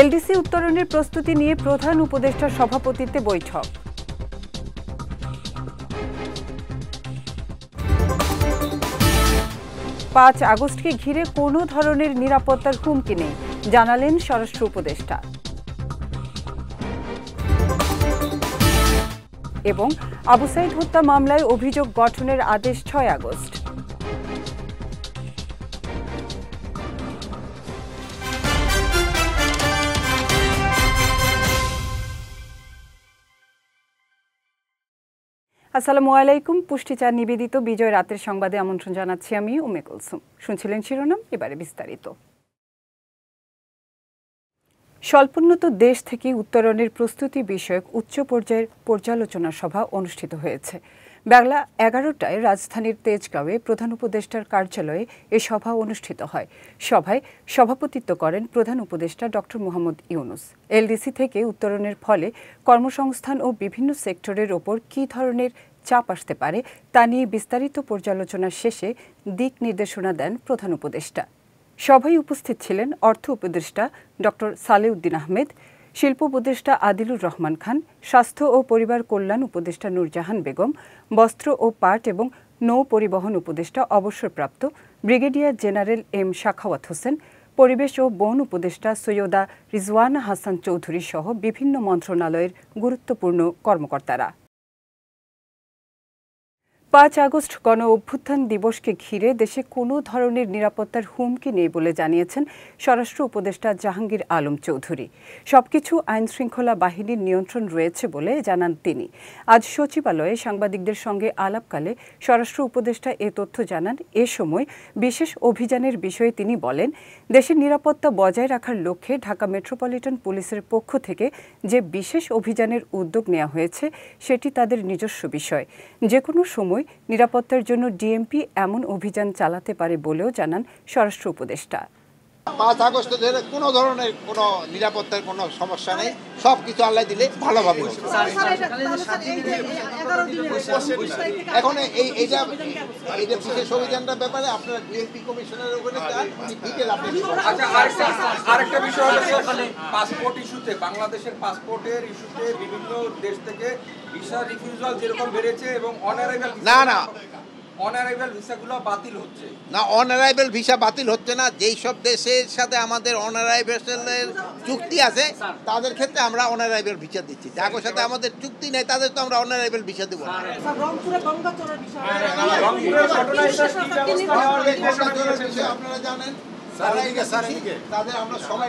LDC উত্তরণের প্রস্তুতি নিয়ে প্রধান উপদেষ্টার সভাপতিত্বে বৈঠক। পাঁচ আগস্টকে ঘিরে কোনো ধরনের নিরাপত্তার হুমকি নেই, জানালেন স্বরাষ্ট্র উপদেষ্টা। এবং আবু সাইদ হত্যা মামলায় অভিযোগ গঠনের আদেশ 6 আগস্ট। আসসালামু আলাইকুম। পুষ্টিচার নিবেদিত বিজয় রাতের সংবাদে আমন্ত্রণ জানাচ্ছি আমি উম্মে কুলসুম। শুনছিলেন শিরোনাম, এবারে বিস্তারিত। স্বল্পোন্নত দেশ থেকে উত্তরণের প্রস্তুতি বিষয়ক উচ্চ পর্যায়ের পর্যালোচনা সভা অনুষ্ঠিত হয়েছে। বেলা 11টায় রাজধানীর তেজগাঁওয়ে প্রধান উপদেষ্টার কার্যালয়ে এ সভা অনুষ্ঠিত হয়। সভায় সভাপতিত্ব করেন প্রধান উপদেষ্টা ডক্টর মোহাম্মদ ইউনূস। এলডিসি থেকে উত্তরণের ফলে কর্মসংস্থান ও বিভিন্ন সেক্টরের ওপর কী ধরনের চাপ আসতে পারে তা নিয়ে বিস্তারিত পর্যালোচনা শেষে দিক নির্দেশনা দেন প্রধান উপদেষ্টা। সভায় উপস্থিত ছিলেন অর্থ উপদেষ্টা ডক্টর সালেউদ্দিন আহমেদ, শিল্প উপদেষ্টা আদিলুর রহমান খান, স্বাস্থ্য ও পরিবার কল্যাণ উপদেষ্টা নূরজাহান বেগম, বস্ত্র ও পাট এবং নৌ পরিবহন উপদেষ্টা অবসরপ্রাপ্ত brigadier general M Sakhawat Hossain, পরিবেশ ও বন উপদেষ্টা সৈয়দা রিজওয়ানা হাসান চৌধুরী সহ বিভিন্ন মন্ত্রণালয়ের গুরুত্বপূর্ণ কর্মকর্তারা। 5 আগস্ট গণ অভ্যুত্থান দিবসকে ঘিরে দেশে কোনো ধরনের নিরাপত্তার হুমকি নেই বলে জানিয়েছেন স্বরাষ্ট্র উপদেষ্টা জাহাঙ্গীর আলম চৌধুরী। সবকিছু আইনশৃঙ্খলা বাহিনীর নিয়ন্ত্রণ রয়েছে বলে জানান তিনি। আজ সচিবালয়ে সাংবাদিকদের সঙ্গে আলাপকালে স্বরাষ্ট্র উপদেষ্টা এ তথ্য জানান। এ সময় বিশেষ অভিযানের বিষয়ে তিনি বলেন, দেশের নিরাপত্তা বজায় রাখার লক্ষ্যে ঢাকা মেট্রোপলিটন পুলিশের পক্ষ থেকে যে বিশেষ অভিযানের উদ্যোগ নেওয়া হয়েছে সেটি তাদের নিজস্ব বিষয়। যে কোনো সময় নিরাপত্তার জন্য ডিএমপি এমন অভিযান চালাতে পারে বলেও জানান স্বরাষ্ট্র উপদেষ্টা। 5 আগস্ট কোনো ধরনের কোনো নিরাপত্তার কোনো সমস্যা নেই, সব কিছু আল্লাহ দিলে ভালোভাবে হবে। এখন এইটা বিশেষ অভিযানটার ব্যাপারে আপনারা ডিএমপি কমিশনের ওখানে আরেকটা বিষয় হচ্ছে পাসপোর্ট ইস্যুতে, বাংলাদেশের পাসপোর্টের ইস্যুতে বিভিন্ন দেশ থেকে ভিসা রিফিউজাল যেরকম বেড়েছে এবং অনারাইভাল ভিসাগুলো বাতিল হচ্ছে না, অনারাইভাল ভিসা বাতিল হচ্ছে না। যেই সব দেশের সাথে আমাদের অনারাইভালের চুক্তি আছে তাদের ক্ষেত্রে আমরা অনারাইভাল ভিসা দিচ্ছি। যাদের সাথে আমাদের চুক্তি নেই তাদের তো আমরা অনারাইভাল ভিসা দেবো না। আপনারা জানেন তাদের আমরা সবাই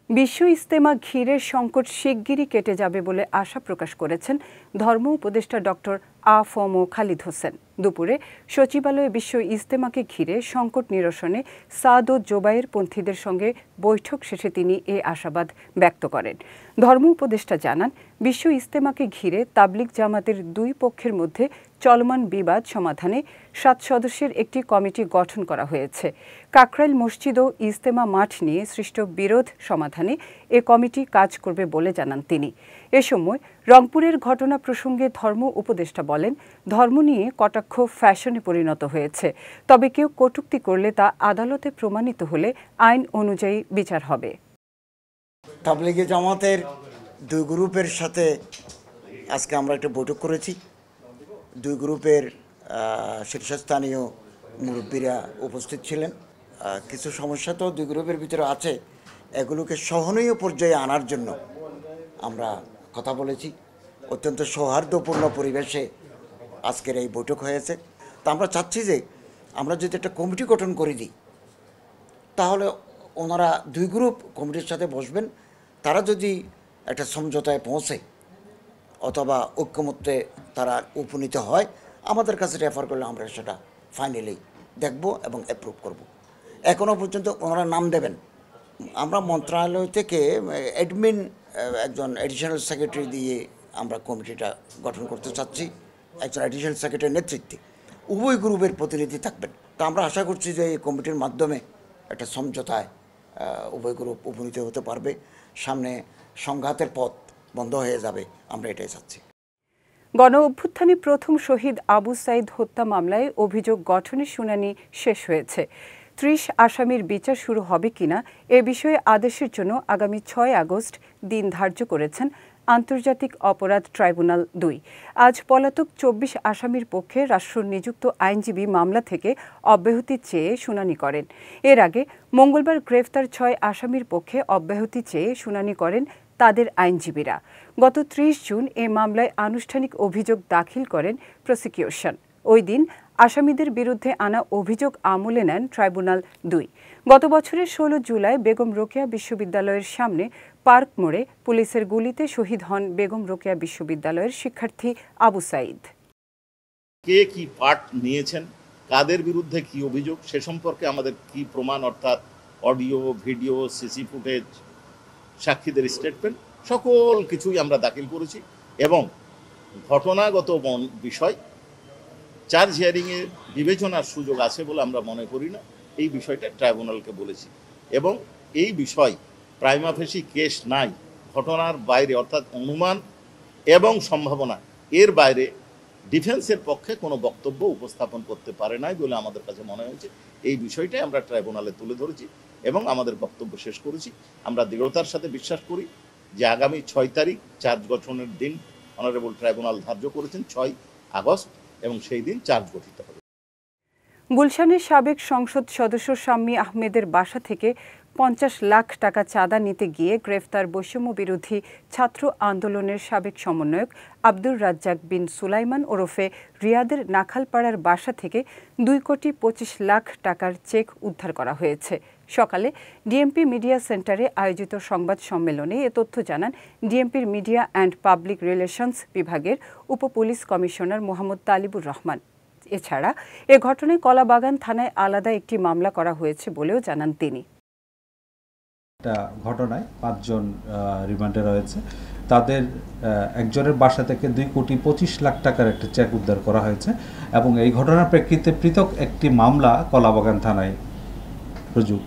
বিশ্ব ইজতেমা ঘিরে সংকট শিগগিরই কেটে যাবে বলে আশা প্রকাশ করেছেন ধর্ম উপদেষ্টা ডক্টর আ.ফ.ম. খালিদ হোসেন। দুপুরে সচিবালয়ে বিশ্ব ইজতেমাকে ঘিরে সংকট নিরসনে সাদ ও জোবায়ের পন্থীদের সঙ্গে বৈঠক শেষে তিনি এ আশাবাদ ব্যক্ত করেন। ধর্ম উপদেষ্টা জানান, বিশ্ব ইজতেমাকে ঘিরে তাবলিগ জামাতের দুই পক্ষের মধ্যে চলমান বিবাদ সমাধানে 7 সদস্যের একটি কমিটি গঠন করা হয়েছে। কাকরাইল মসজিদ ও ইজতেমা মাঠ নিয়ে সৃষ্ট বিরোধ সমাধানে এ কমিটি কাজ করবে বলে জানান তিনি। এ সময় রংপুরের ঘটনা প্রসঙ্গে ধর্ম উপদেষ্টা বলেন, ধর্ম নিয়ে কটাক্ষ ফ্যাশনে পরিণত হয়েছে, তবে কেউ কটূক্তি করলে তা আদালতে প্রমাণিত হলে আইন অনুযায়ী বিচার হবে। তাবলিগে জামাতের দুই গ্রুপের সাথে আজকে আমরা একটা বৈঠক করেছি। দুই গ্রুপের শীর্ষস্থানীয় মুরব্বীরা উপস্থিত ছিলেন। কিছু সমস্যা তো দুই গ্রুপের ভিতরে আছে, এগুলোকে সহনীয় পর্যায়ে আনার জন্য আমরা কথা বলেছি। অত্যন্ত সৌহার্দ্যপূর্ণ পরিবেশে আজকের এই বৈঠক হয়েছে। তা আমরা চাচ্ছি যে আমরা যদি একটা কমিটি গঠন করে দিই, তাহলে ওনারা দুই গ্রুপ কমিটির সাথে বসবেন। তারা যদি একটা সমঝোতায় পৌঁছে অথবা ঐক্যমত্যে তারা উপনীত হয়, আমাদের কাছে রেফার করলে আমরা সেটা ফাইনালি দেখব এবং অ্যাপ্রুভ করব। এখনও পর্যন্ত ওনারা নাম দেবেন। আমরা মন্ত্রণালয় থেকে অ্যাডমিন একজন অ্যাডিশনাল সেক্রেটারি দিয়ে আমরা কমিটিটা গঠন করতে চাচ্ছি, একজন অ্যাডিশনাল সেক্রেটারির নেতৃত্বে। উভয় গ্রুপের প্রতিনিধি থাকবেন। তো আমরা আশা করছি যে এই কমিটির মাধ্যমে একটা সমঝোতায় উভয় গ্রুপ উপনীত হতে পারবে। সামনে সংঘাতের পথ বন্ধ হয়ে যাবে, আমরা এটাই চাচ্ছি। গণ অভ্যুত্থানে প্রথম শহীদ আবু সাইদ হত্যা মামলায় অভিযোগ গঠনের শুনানি শেষ হয়েছে। 30 আসামির বিচার শুরু হবে কিনা এ বিষয়ে আদেশের জন্য আগামী 6 আগস্ট দিন ধার্য করেছেন আন্তর্জাতিক অপরাধ ট্রাইব্যুনাল 2। আজ পলাতক 24 আসামির পক্ষে রাষ্ট্র নিযুক্ত আইনজীবী মামলা থেকে অব্যাহতি চেয়ে শুনানি করেন। এর আগে মঙ্গলবার গ্রেফতার 6 আসামির পক্ষে অব্যাহতি চেয়ে শুনানি করেন তাদের আইনজীবীরা। গত 30 জুন এ মামলায় আনুষ্ঠানিক অভিযোগ দাখিল করেন প্রসিকিউশন। ওই দিন আসামিদের বিরুদ্ধে আনা অভিযোগ আমলে নেন ট্রাইব্যুনাল 2। গত বছরের 16 জুলাই বেগম রোকেয়া বিশ্ববিদ্যালয়ের সামনে পার্ক মোড়ে পুলিশের গুলিতে শহীদ হন বেগম রোকেয়া বিশ্ববিদ্যালয়ের শিক্ষার্থী আবু সাঈদ। কে কি পার্ট নিয়েছেন, কাদের বিরুদ্ধে কি অভিযোগ, সে সম্পর্কে আমাদের কি প্রমাণ, অর্থাৎ অডিও, ভিডিও, সিসি ফুটেজ, সাক্ষীদের স্টেটমেন্ট, সকল কিছুই আমরা দাখিল করেছি এবং ঘটনাগত বিষয় চার্জ হিয়ারিংয়ে বিবেচনার সুযোগ আছে বলে আমরা মনে করি না। এই বিষয়টা ট্রাইব্যুনালকে বলেছি এবং এই বিষয় প্রাইমা ফেসি কেস নাই, ঘটনার বাইরে অর্থাৎ অনুমান এবং সম্ভাবনা এর বাইরে ডিফেন্সের পক্ষে কোনো বক্তব্য উপস্থাপন করতে পারে নাই বলে আমাদের কাছে মনে হয়েছে। এই বিষয়টাই আমরা ট্রাইব্যুনালে তুলে ধরেছি এবং আমাদের বক্তব্য শেষ করেছি। আমরা দৃঢ়তার সাথে বিশ্বাস করি যে আগামী 6 তারিখ চার্জ গঠনের দিন অনারেবল ট্রাইব্যুনাল ধার্য করেছেন 6 আগস্ট এবং সেই দিন চার্জ গঠিত হবে। গুলশানের সাবেক সংসদ সদস্য শাম্মী আহমেদের বাসা থেকে 50 লাখ টাকা চাঁদা নিতে গিয়ে গ্রেফতার বৈষম্য বিরোধী ছাত্র আন্দোলনের সাবেক সমন্বয়ক আব্দুর রাজ্জাক বিন সুলাইমান ওরফে রিয়াদের নাখালপাড়ার বাসা থেকে 2,25,00,000 টাকার চেক উদ্ধার করা হয়েছে। সকালে ডিএমপি মিডিয়া সেন্টারে আয়োজিত সংবাদ সম্মেলনে এ তথ্য জানান ডিএমপির মিডিয়া অ্যান্ড পাবলিক রিলেশনস বিভাগের উপপুলিশ কমিশনার মোহাম্মদ তালিবুর রহমান। এছাড়া এ ঘটনায় কলাবাগান থানায় আলাদা একটি মামলা করা হয়েছে বলেও জানান তিনি। ঘটনায় 5 জন রিমান্ডে রয়েছে। তাদের একজনের বাসা থেকে 2,25,00,000 টাকার একটা চেক উদ্ধার করা হয়েছে এবং এই ঘটনার প্রেক্ষিতে পৃথক একটি মামলা কলাবাগান থানায়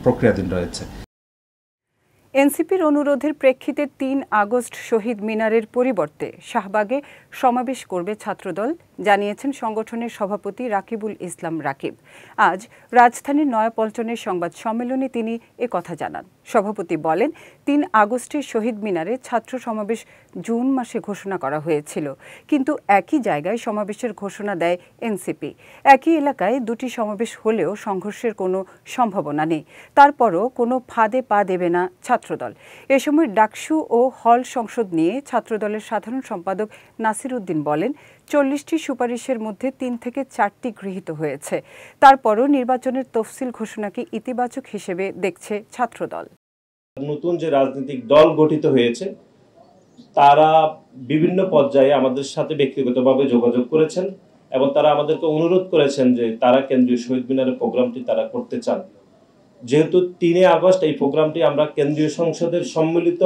প্রক্রিয়াধীন রয়েছে। এনসিপির অনুরোধের প্রেক্ষিতে 3 আগস্ট শহীদ মিনারের পরিবর্তে শাহবাগে সমাবেশ করবে ছাত্রদল, জানিয়েছেন সংগঠনের সভাপতি রাকিবুল ইসলাম রাকিব। আজ রাজধানীর নয়াপল্টনের সংবাদ সম্মেলনে তিনি একথা জানান। সভাপতি বলেন, 3 আগস্টের শহীদ মিনারে ছাত্র সমাবেশ জুন মাসে ঘোষণা করা হয়েছিল, কিন্তু একই জায়গায় সমাবেশের ঘোষণা দেয় এনসিপি। একই এলাকায় 2টি সমাবেশ হলেও সংঘর্ষের কোনো সম্ভাবনা নেই। তারপরও কোনো ফাঁদে পা দেবে না ছাত্রদল। এ সময় ডাকসু ও হল সংসদ নিয়ে ছাত্রদলের সাধারণ সম্পাদক নাসির উদ্দিন বলেন, 40টি সুপারিশের মধ্যে 3 থেকে 4টি গৃহীত হয়েছে। তারপরও নির্বাচনের তফসিল ঘোষণাকে ইতিবাচক হিসেবে দেখছে ছাত্রদল। নতুন যে রাজনৈতিক দল গঠিত হয়েছে তারা বিভিন্ন পর্যায়ে আমাদের সাথে ব্যক্তিগতভাবে যোগাযোগ করেছেন এবং তারা আমাদেরকে অনুরোধ করেছেন যে তারা কেন্দ্রীয় শহীদ মিনারের প্রোগ্রামটি তারা করতে চান। যেহেতু 3 আগস্ট এই প্রোগ্রামটি আমরা কেন্দ্রীয় সংসদের সম্মিলিত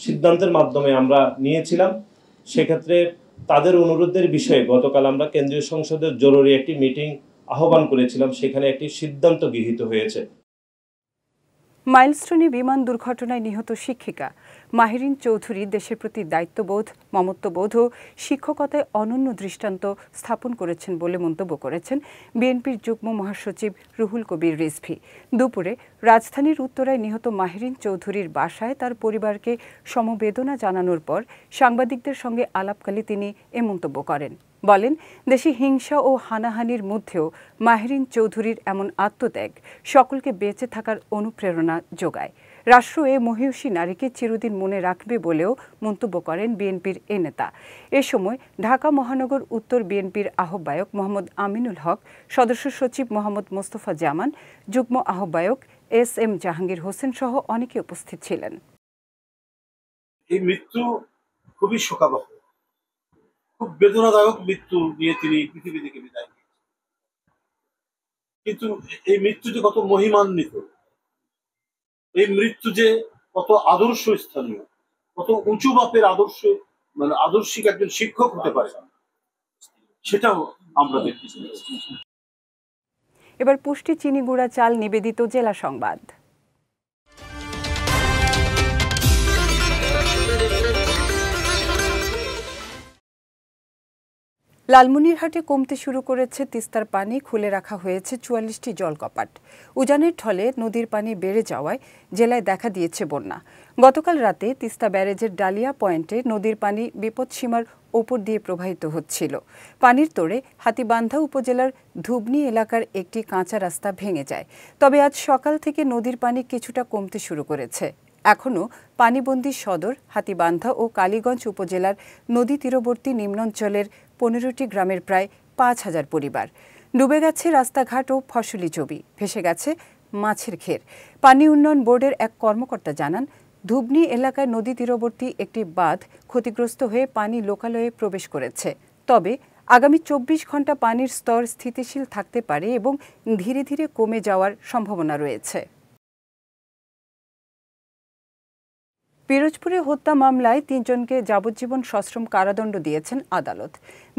সিদ্ধান্তের মাধ্যমে আমরা নিয়েছিলাম, সেক্ষেত্রে তাদের অনুরোধের বিষয়ে গতকাল আমরা কেন্দ্রীয় সংসদের জরুরি একটি মিটিং আহ্বান করেছিলাম, সেখানে একটি সিদ্ধান্ত গৃহীত হয়েছে। মাইলস্টোনে বিমান দুর্ঘটনায় নিহত শিক্ষিকা মাহিরিন চৌধুরী দেশের প্রতি দায়িত্ববোধ, মমত্ববোধ ও শিক্ষকতায় অনন্য দৃষ্টান্ত স্থাপন করেছেন বলে মন্তব্য করেছেন বিএনপির যুগ্ম মহাসচিব রুহুল কবির রিজভী। দুপুরে রাজধানীর উত্তরায় নিহত মাহিরিন চৌধুরীর বাসায় তার পরিবারকে সমবেদনা জানানোর পর সাংবাদিকদের সঙ্গে আলাপকালে তিনি এ মন্তব্য করেন। বলেন, দেশে হিংসা ও হানাহানির মধ্যেও মাহিরিন চৌধুরীর এমন আত্মত্যাগ সকলকে বেঁচে থাকার অনুপ্রেরণা যোগায়। রাষ্ট্র এ মহিষী নারীকে চিরদিন মনে রাখবে বলেও মন্তব্য করেন বিএনপির এ নেতা। এ সময় ঢাকা মহানগর উত্তর বিএনপির আহ্বায়ক মোহাম্মদ আমিনুল হক, সদস্য সচিব মোহাম্মদ মোস্তফা জামান, যুগ্ম আহ্বায়ক SM জাহাঙ্গীর হোসেন সহ অনেকে উপস্থিত ছিলেন। এই মৃত্যু খুবই শোকাবহ, খুব বেদনাদায়ক মৃত্যু নিয়ে তিনি পৃথিবী থেকে বিদায় নিয়েছেন। কিন্তু এই মৃত্যু যে কত মহিমান্বিত, এই মৃত্যু যে কত আদর্শ স্থানীয়, কত উঁচু মাপের আদর্শ, মানে আদর্শিক একজন শিক্ষক হতে পারে, সেটাও আমরা দেখতে চাইছি। এবার পুষ্টি চিনি গুঁড়া চাল নিবেদিত জেলা সংবাদ। লালমনিরহাটে কমতে শুরু করেছে তিস্তার পানি, খুলে রাখা হয়েছে ৪৪টি জলকপাট। উজানের ঢলে নদীর পানি বেড়ে যাওয়ায় জেলায় দেখা দিয়েছে বন্যা। গতকাল রাতে তিস্তা ব্যারেজের ডালিয়া পয়েন্টে নদীর পানি বিপদসীমার ওপর দিয়ে প্রবাহিত হচ্ছিল। পানির তোড়ে হাতীবান্ধা উপজেলার ধুবনি এলাকার একটি কাঁচা রাস্তা ভেঙে যায়। তবে আজ সকাল থেকে নদীর পানি কিছুটা কমতে শুরু করেছে। এখনও পানিবন্দী সদর, হাতীবান্ধা ও কালীগঞ্জ উপজেলার নদী তীরবর্তী নিম্নাঞ্চলের ১৫টি গ্রামের প্রায় ৫,০০০ পরিবার। ডুবে গেছে রাস্তাঘাট ও ফসলি জমি, ভেসে গেছে মাছের ঘের। পানি উন্নয়ন বোর্ডের এক কর্মকর্তা জানান, ধুবনি এলাকায় নদী তীরবর্তী একটি বাঁধ ক্ষতিগ্রস্ত হয়ে পানি লোকালয়ে প্রবেশ করেছে। তবে আগামী ২৪ ঘন্টা পানির স্তর স্থিতিশীল থাকতে পারে এবং ধীরে ধীরে কমে যাওয়ার সম্ভাবনা রয়েছে। পিরোজপুরে হত্যা মামলায় ৩ জনকে যাবজ্জীবন সশ্রম কারাদণ্ড দিয়েছেন আদালত।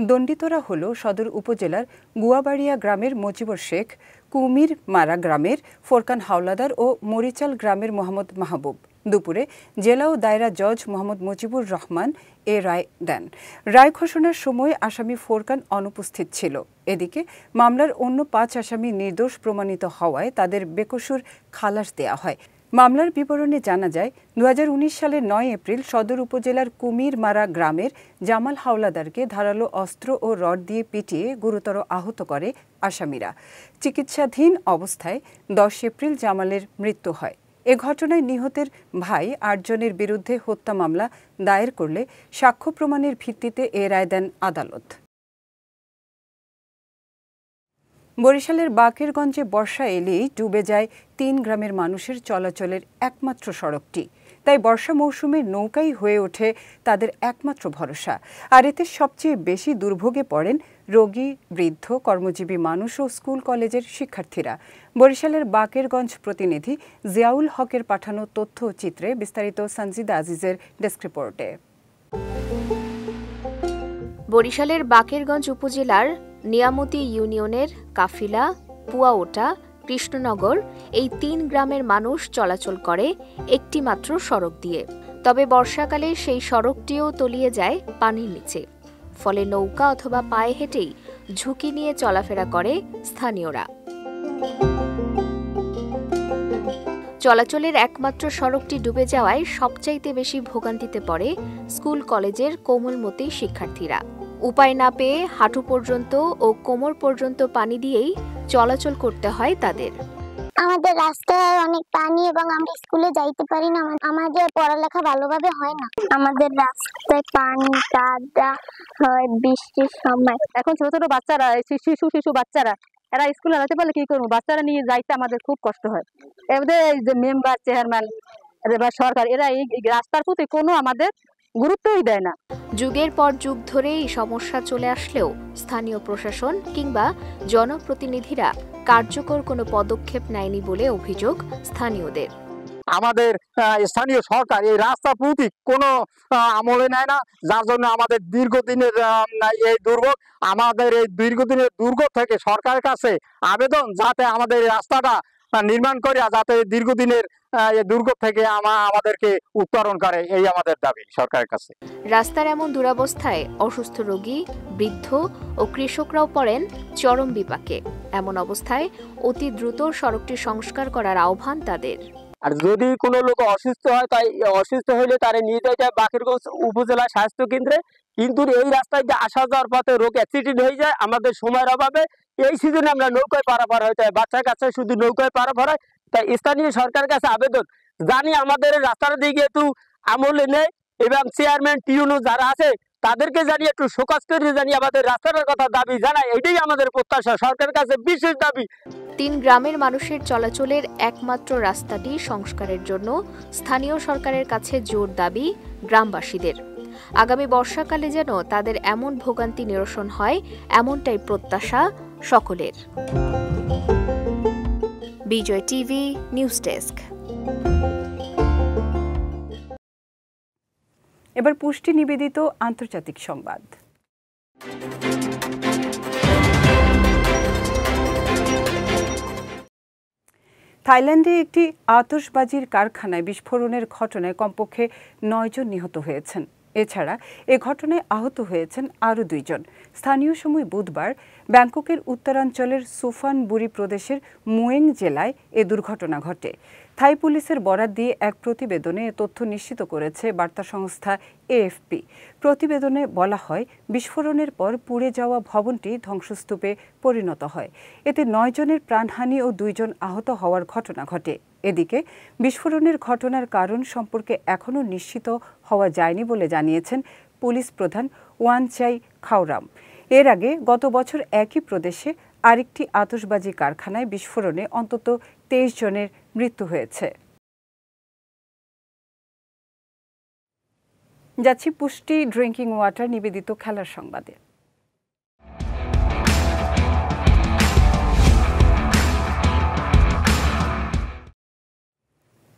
দণ্ডিতরা হল সদর উপজেলার গুয়াবাড়িয়া গ্রামের মজিবর শেখ, কুমির মারা গ্রামের ফোরকান হাওলাদার ও মরিচাল গ্রামের মোহাম্মদ মাহবুব। দুপুরে জেলা ও দায়রা জজ মোহাম্মদ মুজিবুর রহমান এ রায় দেন। রায় ঘোষণার সময় আসামি ফোরকান অনুপস্থিত ছিল। এদিকে মামলার অন্য ৫ আসামি নির্দোষ প্রমাণিত হওয়ায় তাদের বেকসুর খালাস দেয়া হয়। মামলার বিবরণে জানা যায়, ২০১৯ সালের ৯ এপ্রিল সদর উপজেলার কুমির মারা গ্রামের জামাল হাওলাদারকে ধারালো অস্ত্র ও রড দিয়ে পিটিয়ে গুরুতর আহত করে আসামিরা। চিকিৎসাধীন অবস্থায় ১০ এপ্রিল জামালের মৃত্যু হয়। এ ঘটনায় নিহতের ভাই ৮ জনের বিরুদ্ধে হত্যা মামলা দায়ের করলে সাক্ষ্য প্রমাণের ভিত্তিতে এ রায় দেন আদালত। বরিশালের বাকেরগঞ্জে বর্ষা এলেই ডুবে যায় ৩ গ্রামের মানুষের চলাচলের একমাত্র সড়কটি। তাই বর্ষা মৌসুমে নৌকাই হয়ে ওঠে তাদের একমাত্র ভরসা। আর এতে সবচেয়ে বেশি দুর্ভোগে পড়েন রোগী, বৃদ্ধ, কর্মজীবী মানুষ ও স্কুল কলেজের শিক্ষার্থীরা। বরিশালের বাকেরগঞ্জ প্রতিনিধি জিয়াউল হকের পাঠানো তথ্য চিত্রে বিস্তারিত সঞ্জিদা আজিজের ডেস্ক রিপোর্টে। বরিশালের বাকেরগঞ্জ উপজেলার নিয়ামতি ইউনিয়নের কাফিলা, পুয়াওটা, কৃষ্ণনগর এই ৩ গ্রামের মানুষ চলাচল করে একটি মাত্র সড়ক দিয়ে। তবে বর্ষাকালে সেই সড়কটিও তলিয়ে যায় পানির নিচে। ফলে নৌকা অথবা পায়ে হেঁটেই ঝুঁকি নিয়ে চলাফেরা করে স্থানীয়রা। চলাচলের একমাত্র সড়কটি ডুবে যাওয়ায় সবচাইতে বেশি ভোগান্তিতে পড়ে স্কুল কলেজের কোমলমতি শিক্ষার্থীরা। উপায় না পেয়ে হাঁটু পর্যন্ত ও কোমর পর্যন্ত পানি দিয়েই চলাচল করতে হয় তাদের। আমাদের রাস্তায় অনেক পানি এবং আমরা স্কুলে যাইতে পারি না, আমাদের পড়ালেখা ভালোভাবে হয় না। আমাদের রাস্তায় পানি কাদা হয় বৃষ্টির সময়। এখন ছোট ছোট বাচ্চারা, শিশু বাচ্চারা, এরা স্কুলে যেতে পারলে কি করবো? বাচ্চারা নিয়ে যাইতে আমাদের খুব কষ্ট হয়। এদের যে মেম্বার, চেয়ারম্যান বা সরকার, এরা এই রাস্তার প্রতি কোনো আমাদের গুরুত্বই দেয় না। যুগের পর যুগ ধরে এই সমস্যা চলে আসলেও স্থানীয় প্রশাসন কিংবা জনপ্রতিনিধিরা কার্যকর কোনো পদক্ষেপ নেয়নি বলে অভিযোগ স্থানীয়দের। আমাদের স্থানীয় সরকার এই রাস্তার প্রতি কোনো আমলে নেয় না, যার জন্য আমাদের দীর্ঘদিনের এই দুর্ভোগ। আমাদের এই দীর্ঘদিনের দুর্ভোগ থেকে সরকারের কাছে আবেদন, যাতে আমাদের এই রাস্তাটা নির্মাণ করে যাতে দীর্ঘদিনের এই দুর্ভোগ থেকে আমাদেরকে উত্তরণ করে, এই আমাদের দাবি সরকারের কাছে। রাস্তার এমন দুরবস্থায় অসুস্থ রোগী, বৃদ্ধ ও কৃষকরাও পড়েন চরম বিপাকে। এমন অবস্থায় অতি দ্রুত সড়কটি সংস্কার করার আহ্বান তাদের। আর যদি কোনো লোক অসুস্থ হয়, তাই অসুস্থ হলে তারা নিয়ে যায় বাকেরগঞ্জ উপজেলা স্বাস্থ্য কেন্দ্রে। কিন্তু এই রাস্তায় যে আসা যাওয়ার পথে রোগ অ্যাক্সিডেন্ট হয়ে যায় আমাদের সময়ের অভাবে। এই সিজনে আমরা নৌকায় পারাপার হয়ে যায়, বাচ্চা কাছে শুধু নৌকায় পারাপার হয়। তাই স্থানীয় সরকারের কাছে আবেদন, জানি আমাদের রাস্তার দিকে একটু আমলে নেই এবং চেয়ারম্যান টিউনো যারা আছে তাদেরকে জানিয়ে একটু শোকজ করে জানিয়ে আমাদের রাস্তাটার কথা দাবি জানাই, এটাই আমাদের প্রত্যাশা, সরকারের কাছে বিশেষ দাবি। ৩ গ্রামের মানুষের চলাচলের একমাত্র রাস্তাটি সংস্কারের জন্য স্থানীয় সরকারের কাছে জোর দাবি গ্রামবাসীদের। আগামী বর্ষাকালে যেন তাদের এমন ভোগান্তি নিরসন হয়, এমনটাই প্রত্যাশা সকলের। বিজয় টিভি নিউজ ডেস্ক। এবার পুষ্টি নিবেদিত আন্তর্জাতিক সংবাদ। থাইল্যান্ডে একটি আতশবাজির কারখানায় বিস্ফোরণের ঘটনায় কমপক্ষে ৯ জন নিহত হয়েছেন। এছাড়া এ ঘটনায় আহত হয়েছেন আরও 2 জন। স্থানীয় সময় বুধবার ব্যাংককের উত্তরাঞ্চলের সুফানবুরি প্রদেশের মুয়েং জেলায় এ দুর্ঘটনা ঘটে। থাই পুলিশের বরাত দিয়ে এক প্রতিবেদনে এ তথ্য নিশ্চিত করেছে বার্তা সংস্থা এএফপি। প্রতিবেদনে বলা হয়, বিস্ফোরণের পর পুড়ে যাওয়া ভবনটি ধ্বংসস্তূপে পরিণত হয়। এতে 9 জনের প্রাণহানি ও 2 জন আহত হওয়ার ঘটনা ঘটে। এদিকে বিস্ফোরণের ঘটনার কারণ সম্পর্কে এখনও নিশ্চিত হওয়া যায়নি বলে জানিয়েছেন পুলিশ প্রধান ওয়ান চাই খাওরাম। এর আগে গত বছর একই প্রদেশে আরেকটি আতশবাজি কারখানায় বিস্ফোরণে অন্তত 23 জনের মৃত্যু হয়েছে। যাচ্ছি পুষ্টি ড্রিঙ্কিং ওয়াটার নিবেদিত খেলার সংবাদে।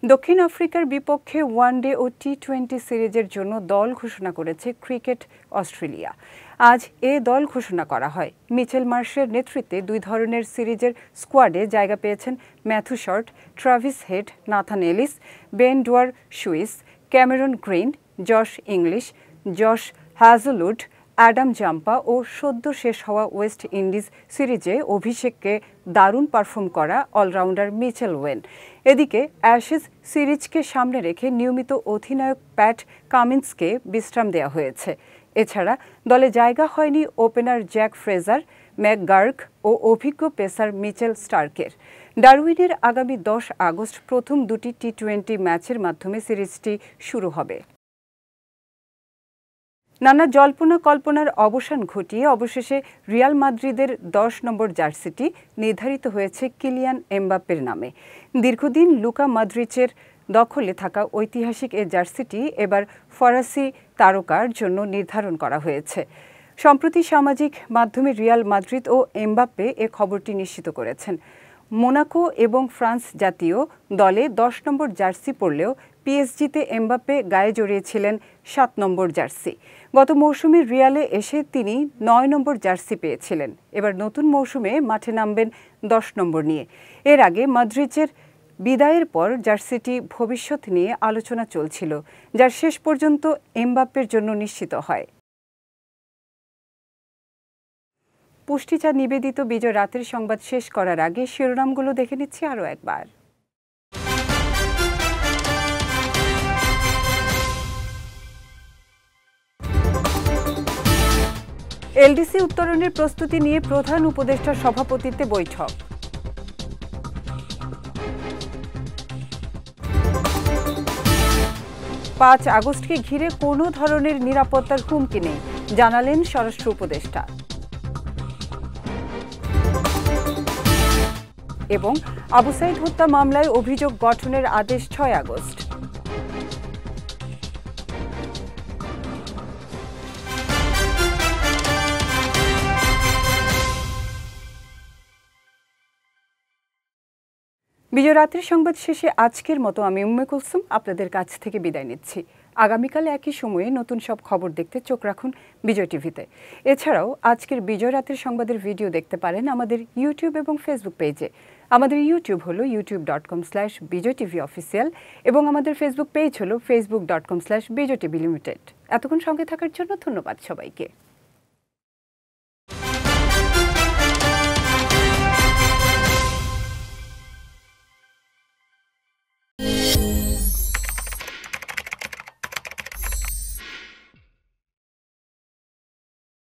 দক্ষিণ আফ্রিকার বিপক্ষে ওয়ানডে ও টি-20 সিরিজের জন্য দল ঘোষণা করেছে ক্রিকেট অস্ট্রেলিয়া। আজ এ দল ঘোষণা করা হয়। মিচেল মার্শের নেতৃত্বে 2 ধরনের সিরিজের স্কোয়াডে জায়গা পেয়েছেন Matthew Short, Travis Head, Nathan Ellis, Ben Dwarshuis, Cameron Green, Josh Inglis, Josh Hazlewood, Adam Zampa ও সদ্য শেষ হওয়া ওয়েস্ট ইন্ডিজ সিরিজে অভিষেককে দারুণ পারফর্ম করা অলরাউন্ডার মিচেল ওয়েন। এদিকে অ্যাশেজ সিরিজকে সামনে রেখে নিয়মিত অধিনায়ক প্যাট কামিন্সকে বিশ্রাম দেওয়া হয়েছে। এছাড়া দলে জায়গা হয়নি ওপেনার জ্যাক ফ্রেজার, ম্যাকগার্ক ও অভিজ্ঞ পেসার মিচেল স্টার্কের। ডারউইনের আগামী 10 আগস্ট প্রথম 2টি টি-20 ম্যাচের মাধ্যমে সিরিজটি শুরু হবে। নানা জল্পনা কল্পনার অবসান ঘটিয়ে অবশেষে রিয়াল মাদ্রিদের 10 নম্বর জার্সিটি নির্ধারিত হয়েছে কিলিয়ান এমবাপ্পের নামে। দীর্ঘদিন লুকা মডরিচের দখলে থাকা ঐতিহাসিক এ জার্সিটি এবার ফরাসি তারকার জন্য নির্ধারণ করা হয়েছে। সম্প্রতি সামাজিক মাধ্যমে রিয়াল মাদ্রিদ ও এমবাপ্পে এ খবরটি নিশ্চিত করেছেন। মোনাকো এবং ফ্রান্স জাতীয় দলে 10 নম্বর জার্সি পরলেও পিএসজিতে এমবাপ্পে গায়ে জড়িয়েছিলেন 7 নম্বর জার্সি। গত মৌসুমে রিয়ালে এসে তিনি 9 নম্বর জার্সি পেয়েছিলেন। এবার নতুন মৌসুমে মাঠে নামবেন 10 নম্বর নিয়ে। এর আগে মাদ্রিদের বিদায়ের পর জার্সিটি ভবিষ্যৎ নিয়ে আলোচনা চলছিল, যা শেষ পর্যন্ত এমবাপ্পের জন্য নিশ্চিত হয়। পুষ্টিচা নিবেদিত বিজয় রাতের সংবাদ শেষ করার আগে শিরোনামগুলো দেখে নিচ্ছি আরও একবার। এলডিসি উত্তরণের প্রস্তুতি নিয়ে প্রধান উপদেষ্টার সভাপতিত্বে বৈঠক। পাঁচ আগস্টকে ঘিরে কোনো ধরনের নিরাপত্তার হুমকি নেই, জানালেন স্বরাষ্ট্র উপদেষ্টা। এবং আবু সাইদ হত্যা মামলায় অভিযোগ গঠনের আদেশ 6 আগস্ট। বিজয় রাত্রির সংবাদ শেষে আজকের মতো আমি উম্মে কুলসুম আপনাদের কাছ থেকে বিদায় নিচ্ছি। আগামীকাল একই সময়ে নতুন সব খবর দেখতে চোখ রাখুন বিজয় টিভিতে। এছাড়াও আজকের বিজয় রাতের সংবাদের ভিডিও দেখতে পারেন আমাদের ইউটিউব এবং ফেসবুক পেজে। আমাদের ইউটিউব হলো youtube.com/bijytvofficial এবং আমাদের ফেসবুক পেজ হলো facebook.com/bijytvlimited। এতক্ষণ সঙ্গে থাকার জন্য ধন্যবাদ সবাইকে।